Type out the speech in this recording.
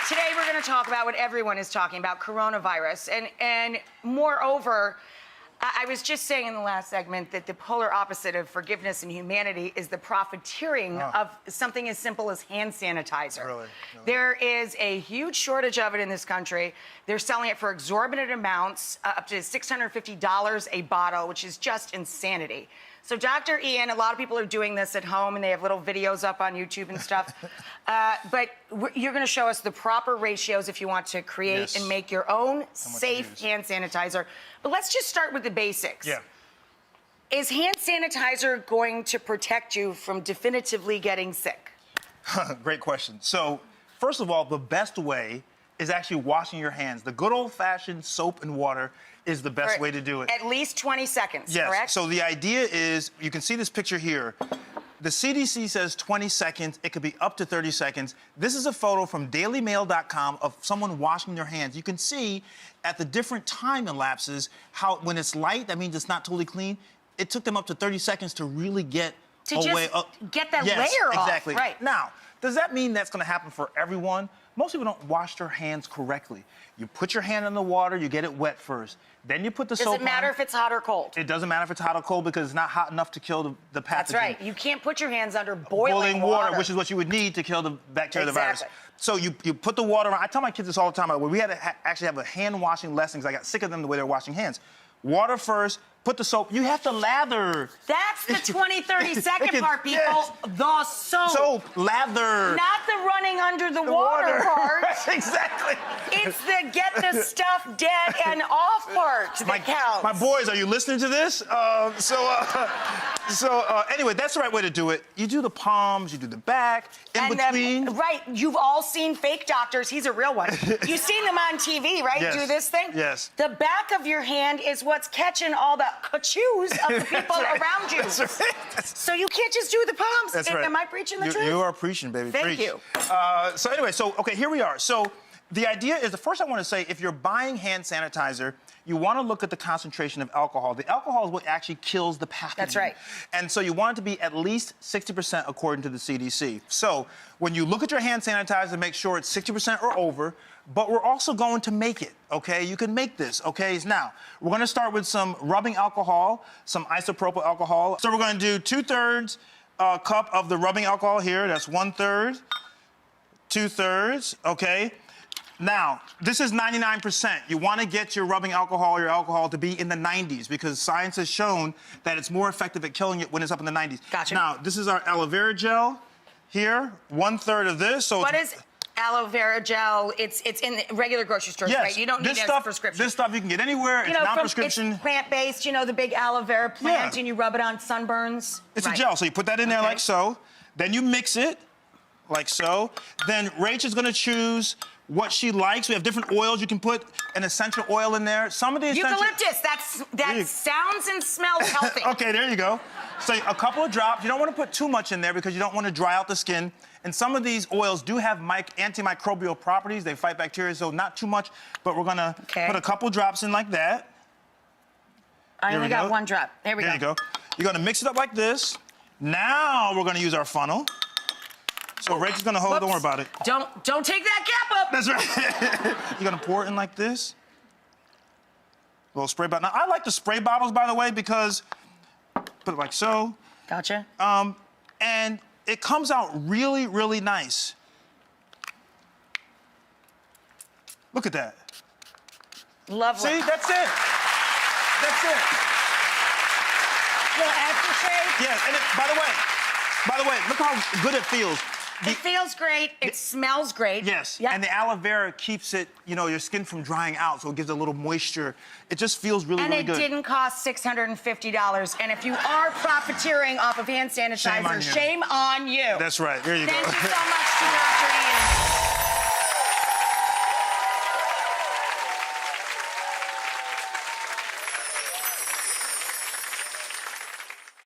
Today we're going to talk about what everyone is talking about, coronavirus. And moreover, I was just saying in the last segment that the polar opposite of forgiveness and humanity is the profiteering of something as simple as hand sanitizer. Really? There is a huge shortage of it in this country. They're selling it for exorbitant amounts, up to $650 a bottle, which is just insanity. So Dr. Ian, a lot of people are doing this at home and they have little videos up on YouTube and stuff. But you're going to show us the proper ratios if you want to create and make your own safe hand sanitizer. But let's just start with the basics. Yeah. Is hand sanitizer going to protect you from definitively getting sick? Great question. So, first of all, the best way is actually washing your hands. The good old-fashioned soap and water is the best way to do it. At least 20 seconds, yes. Correct? So the idea is, you can see this picture here. The CDC says 20 seconds. It could be up to 30 seconds. This is a photo from dailymail.com of someone washing their hands. You can see at the different time elapses how when it's light, that means it's not totally clean. It took them up to 30 seconds to really get away. Get that yes, layer off. Exactly. Right. Now, does that mean that's going to happen for everyone? Most people don't wash their hands correctly. You put your hand in the water, you get it wet first. Then you put the soap on. Does it matter if it's hot or cold? It doesn't matter if it's hot or cold because it's not hot enough to kill the pathogen. That's right. You can't put your hands under boiling water, which is what you would need to kill the bacteria, the virus. So you put the water on. I tell my kids this all the time. We had to actually have a hand washing lesson because I got sick of them the way they're washing hands. Water first, put the soap. You have to lather. That's the 20, 30 second part, people. Yes. The soap. Soap, lather. Not the running under the water part. Exactly. It's the get the stuff dead and off part that counts. My boys, are you listening to this? Anyway, that's the right way to do it. You do the palms, you do the back, between. Right, you've all seen fake doctors. He's a real one. You've seen them on TV, right? Yes. Do this thing? Yes. The back of your hand is what's catching all the ka-choos of the people around you. That's right. So you can't just do the palms. That's right. Am I preaching the truth? You are preaching, baby. Thank you. So anyway, okay, here we are. So the idea is, the first I want to say, if you're buying hand sanitizer, you want to look at the concentration of alcohol. The alcohol is what actually kills the pathogen. That's right. And so you want it to be at least 60% according to the CDC. So when you look at your hand sanitizer, make sure it's 60% or over, but we're also going to make it, okay? You can make this, okay? Now, we're going to start with some rubbing alcohol, some isopropyl alcohol. So we're going to do 2/3 cup of the rubbing alcohol here. That's 1/3, 2/3, okay? Now, this is 99%. You want to get your rubbing alcohol, to be in the 90s because science has shown that it's more effective at killing it when it's up in the 90s. Gotcha. Now, this is our aloe vera gel here, 1/3 of this. So what is aloe vera gel? It's in the regular grocery stores, yes, right? You don't need a prescription. This stuff you can get anywhere. It's non-prescription. It's plant-based, you know, the big aloe vera plant, and you rub it on sunburns. It's a gel, so you put that in there like so. Then you mix it like so. Then Rach is going to choose what she likes. We have different oils. You can put an essential oil in there. Some of the eucalyptus. That sounds and smells healthy. Okay, there you go. So a couple of drops. You don't want to put too much in there because you don't want to dry out the skin. And some of these oils do have antimicrobial properties. They fight bacteria, so not too much. But we're going to put a couple drops in like that. I only got one drop. There we go. There you go. You're going to mix it up like this. Now we're going to use our funnel. So Rachel's gonna hold. Don't worry about it. Don't take that cap up. That's right. You're gonna pour it in like this. A little spray bottle. Now I like the spray bottles, by the way, because put it like so. Gotcha. And it comes out really, really nice. Look at that. Lovely. See, that's it. That's it. Little aftershave. Yeah, and by the way, look how good it feels. It feels great. It smells great. Yes. Yep. And the aloe vera keeps it, your skin from drying out, so it gives it a little moisture. It just feels really, really good. And it didn't cost $650. And if you are profiteering off of hand sanitizer, shame on you. That's right. There you go. Thank you so much to Dr.